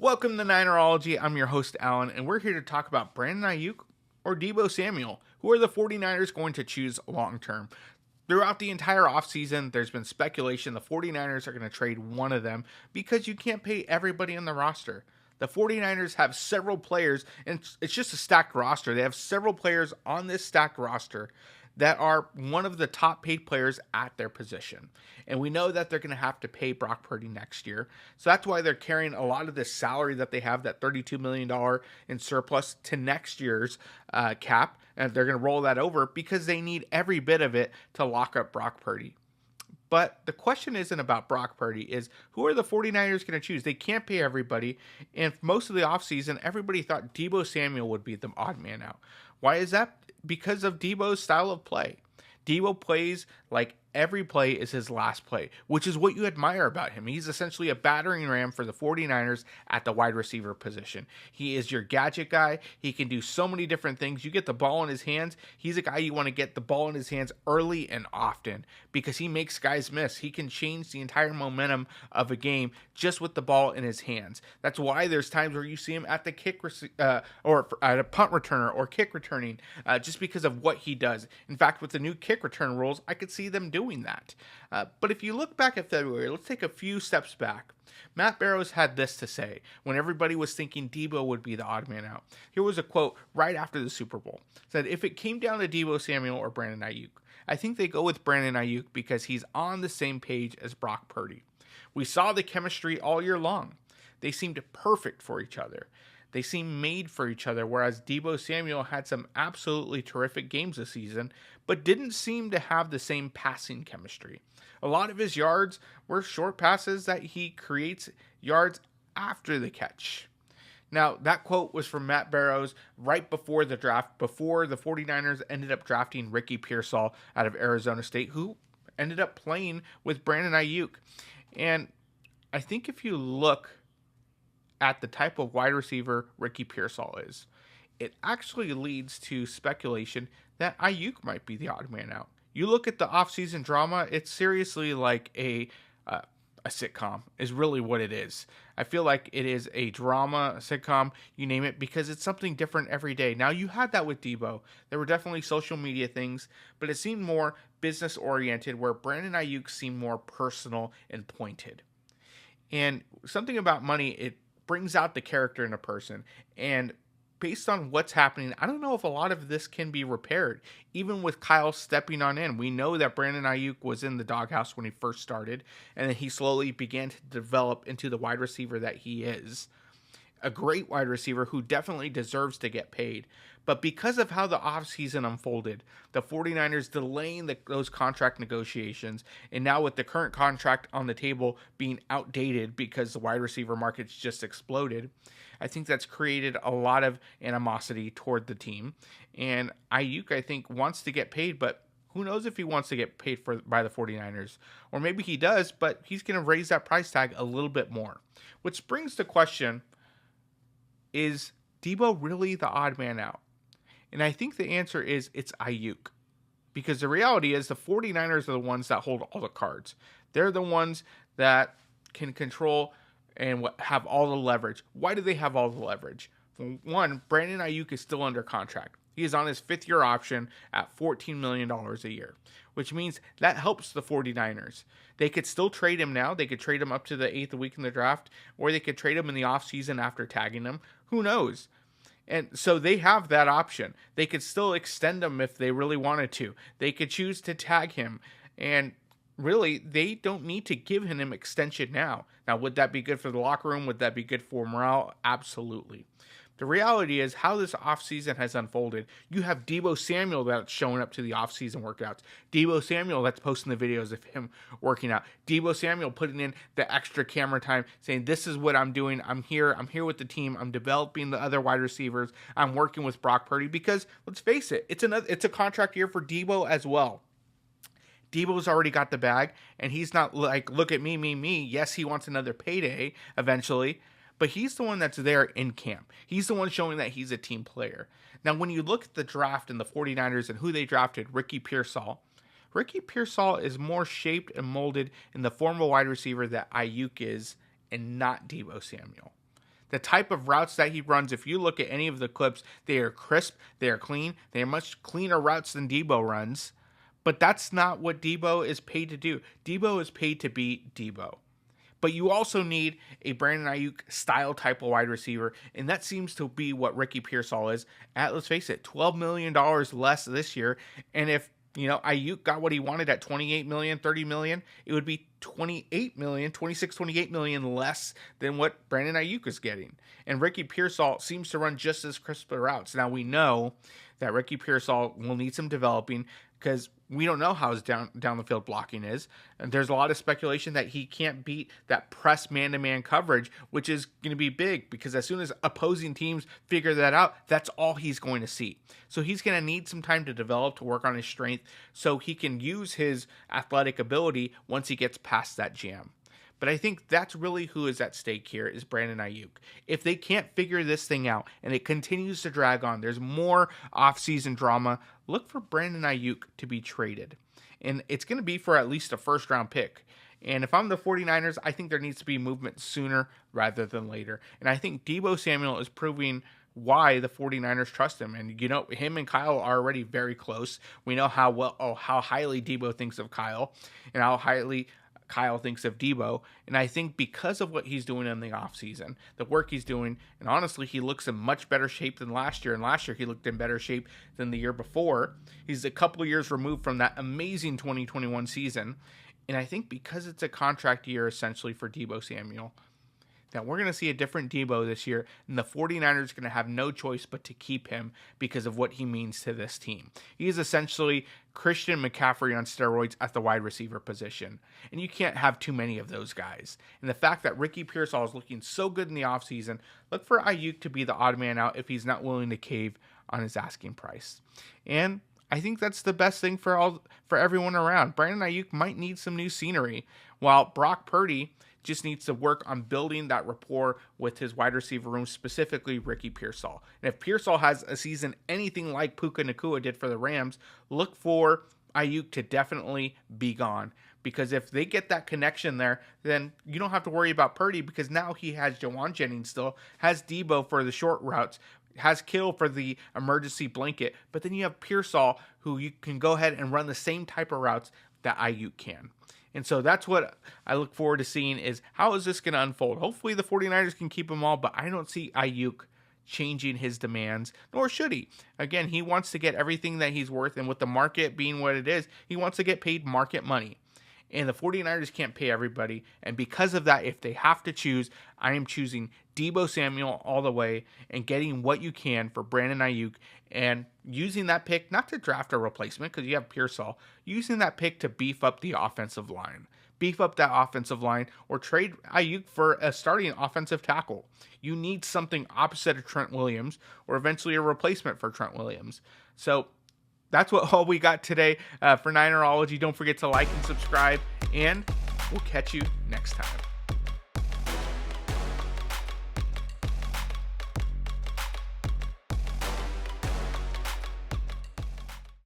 Welcome to Ninerology. I'm your host, Alan, and we're here to talk about Brandon Aiyuk or Deebo Samuel. Who are the 49ers going to choose long term? Throughout the entire offseason, there's been speculation the 49ers are going to trade one of them because you can't pay everybody on the roster. The 49ers have several players, and it's just a stacked roster. They have several players on this stacked roster that are one of the top paid players at their position. And we know that they're going to have to pay Brock Purdy next year. So that's why they're carrying a lot of this salary that they have, that $32 million in surplus, to next year's cap. And they're going to roll that over because they need every bit of it to lock up Brock Purdy. But the question isn't about Brock Purdy, is who are the 49ers going to choose? They can't pay everybody. And most of the offseason, everybody thought Deebo Samuel would be the odd man out. Why is that? Because of Deebo's style of play. Deebo plays like every play is his last play, which is what you admire about him. He's essentially a battering ram for the 49ers at the wide receiver position. He is your gadget guy. He can do so many different things. You get the ball in his hands. He's a guy you want to get the ball in his hands early and often because he makes guys miss. He can change the entire momentum of a game just with the ball in his hands. That's why there's times where you see him at the or at a punt returner or kick returning just because of what he does. In fact, with the new kick return rules, I could see them doing that. But if you look back at February, let's take a few steps back. Matt Barrows had this to say when everybody was thinking Deebo would be the odd man out. Here was a quote right after the Super Bowl. It said, "If it came down to Deebo Samuel or Brandon Aiyuk, I think they go with Brandon Aiyuk because he's on the same page as Brock Purdy. We saw the chemistry all year long. They seemed perfect for each other. They seem made for each other, whereas Deebo Samuel had some absolutely terrific games this season, but didn't seem to have the same passing chemistry. A lot of his yards were short passes that he creates yards after the catch." Now, that quote was from Matt Barrows right before the draft, before the 49ers ended up drafting Ricky Pearsall out of Arizona State, who ended up playing with Brandon Aiyuk. And I think if you look at the type of wide receiver Ricky Pearsall is, it actually leads to speculation that Aiyuk might be the odd man out. You look at the offseason drama, it's seriously like a sitcom is really what it is. I feel like it is a drama, a sitcom, you name it, because it's something different every day. Now, you had that with Deebo. There were definitely social media things, but it seemed more business oriented, where Brandon Aiyuk seemed more personal and pointed. And something about money, it brings out the character in a person. And based on what's happening, I don't know if a lot of this can be repaired. Even with Kyle stepping on in, we know that Brandon Aiyuk was in the doghouse when he first started, and then he slowly began to develop into the wide receiver that he is. A great wide receiver who definitely deserves to get paid. But because of how the offseason unfolded, the 49ers delaying those contract negotiations, and now with the current contract on the table being outdated because the wide receiver market's just exploded, I think that's created a lot of animosity toward the team. And Aiyuk, I think, wants to get paid, but who knows if he wants to get paid by the 49ers. Or maybe he does, but he's going to raise that price tag a little bit more. Which brings the question, is Deebo really the odd man out? And I think the answer is it's Aiyuk. Because the reality is the 49ers are the ones that hold all the cards. They're the ones that can control and have all the leverage. Why do they have all the leverage? One, Brandon Aiyuk is still under contract. He is on his fifth-year option at $14 million a year, which means that helps the 49ers. They could still trade him now. They could trade him up to the 8th week in the draft, or they could trade him in the offseason after tagging him. Who knows? And so they have that option. They could still extend him if they really wanted to. They could choose to tag him. And really, they don't need to give him an extension now. Now, would that be good for the locker room? Would that be good for morale? Absolutely. The reality is how this offseason has unfolded. You have Deebo Samuel that's showing up to the offseason workouts. Deebo Samuel that's posting the videos of him working out. Deebo Samuel putting in the extra camera time, saying, "This is what I'm doing. I'm here with the team. I'm developing the other wide receivers. I'm working with Brock Purdy." Because let's face it, it's a contract year for Deebo as well. Deebo's already got the bag, and he's not like, look at me, me, me. Yes, he wants another payday eventually, but he's the one that's there in camp. He's the one showing that he's a team player. Now, when you look at the draft and the 49ers and who they drafted, Ricky Pearsall is more shaped and molded in the former wide receiver that Aiyuk is, and not Deebo Samuel. The type of routes that he runs, if you look at any of the clips, they are crisp, they are clean, they are much cleaner routes than Deebo runs. But that's not what Deebo is paid to do. Deebo is paid to be Deebo. But you also need a Brandon Aiyuk style type of wide receiver, and that seems to be what Ricky Pearsall is at, let's face it, $12 million less this year. And if Aiyuk got what he wanted at $28 million, $30 million, it would be $28 million, $26, $28 million less than what Brandon Aiyuk is getting. And Ricky Pearsall seems to run just as crisp routes. Now we know that Ricky Pearsall will need some developing because we don't know how his down the field blocking is. And there's a lot of speculation that he can't beat that press man-to-man coverage, which is going to be big because as soon as opposing teams figure that out, that's all he's going to see. So he's going to need some time to develop, to work on his strength so he can use his athletic ability once he gets past that jam. But I think that's really who is at stake here is Brandon Aiyuk. If they can't figure this thing out and it continues to drag on, there's more offseason drama, look for Brandon Aiyuk to be traded. And it's going to be for at least a first-round pick. And if I'm the 49ers, I think there needs to be movement sooner rather than later. And I think Deebo Samuel is proving why the 49ers trust him. And, him and Kyle are already very close. We know how highly Deebo thinks of Kyle and how highly Kyle thinks of Deebo, and I think because of what he's doing in the offseason, the work he's doing, and honestly, he looks in much better shape than last year, and last year he looked in better shape than the year before. He's a couple of years removed from that amazing 2021 season, and I think because it's a contract year essentially for Deebo Samuel, that we're going to see a different Deebo this year, and the 49ers are going to have no choice but to keep him because of what he means to this team. He is essentially Christian McCaffrey on steroids at the wide receiver position, and you can't have too many of those guys. And the fact that Ricky Pearsall is looking so good in the offseason, look for Aiyuk to be the odd man out if he's not willing to cave on his asking price. And I think that's the best thing for everyone around. Brandon Aiyuk might need some new scenery, while Brock Purdy just needs to work on building that rapport with his wide receiver room, specifically Ricky Pearsall. And if Pearsall has a season anything like Puka Nacua did for the Rams, look for Aiyuk to definitely be gone. Because if they get that connection there, then you don't have to worry about Purdy because now he has Jawan Jennings still, has Deebo for the short routes, has Kittle for the emergency blanket, but then you have Pearsall who you can go ahead and run the same type of routes that Aiyuk can. And so that's what I look forward to seeing is how is this going to unfold? Hopefully the 49ers can keep them all, but I don't see Aiyuk changing his demands, nor should he. Again, he wants to get everything that he's worth, and with the market being what it is, he wants to get paid market money. And the 49ers can't pay everybody, and because of that, if they have to choose, I am choosing Deebo Samuel all the way and getting what you can for Brandon Aiyuk and using that pick not to draft a replacement because you have Pearsall, using that pick to beef up the offensive line. Beef up that offensive line or trade Aiyuk for a starting offensive tackle. You need something opposite of Trent Williams or eventually a replacement for Trent Williams. So that's all we got today for Ninerology. Don't forget to like and subscribe, and we'll catch you next time.